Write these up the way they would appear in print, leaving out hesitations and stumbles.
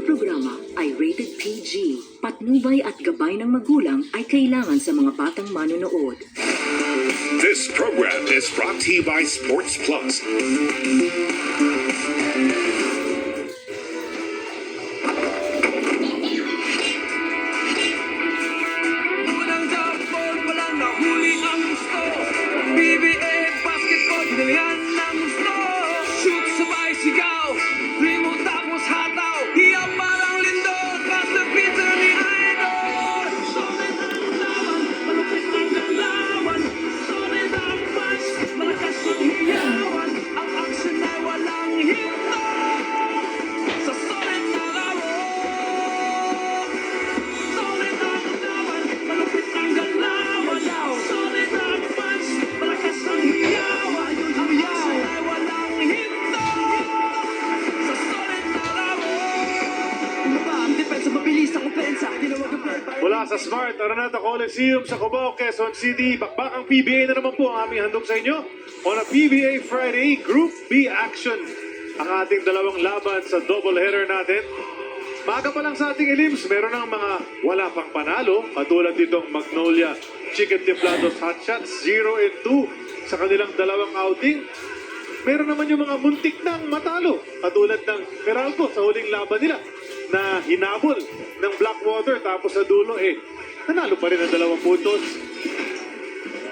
programa ay rated PG. Patnubay at gabay ng magulang ay kailangan sa mga batang manonood. This program is brought to you by Sports Plus. Unang jump-ball pa lang nahuli ang gusto. PBA basketball, dinalihan ng gusto. Shoot, sabay, sigaw. Dream mo tapos hataw. Hiyaw parang lindol. Basta Peter ni Idol. Solid ang laban, malupit ang galawan. Solid ang punch, malakas ang hiyawan. Ang action ay walang hinto. Sa solid na laro. Solid ang laban, malupit ang galawan. Solid ang punch, malakas ang hiyawan. Ang action ay walang hinto. Sa solid na laro. Ano ba ang depensa, mabilis ang opensa. Tinawag ang play by Mula sa Smart Araneta Coliseum sa Cubao, Quezon City, bakbakang PBA na naman po ang aming handog sa inyo on a PBA Friday Group B action. Ang ating dalawang laban sa doubleheader natin. Maga pa lang sa ating elims, meron ng mga wala pang panalo, katulad ditong Magnolia Chicken Templados Hotshots 0-2 sa kanilang dalawang outing. Meron naman yung mga muntik nang matalo, katulad ng Meralco sa huling laban nila na hinabol ng Blackwater tapos sa dulo nanalo pa rin ang 2 puntos.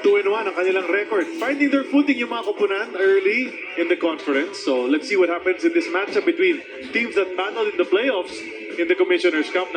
2-1 ang kanilang record. Finding their footing yung mga koponan early in the conference. So let's see what happens in this matchup between teams that battled in the playoffs in the Commissioner's Cup.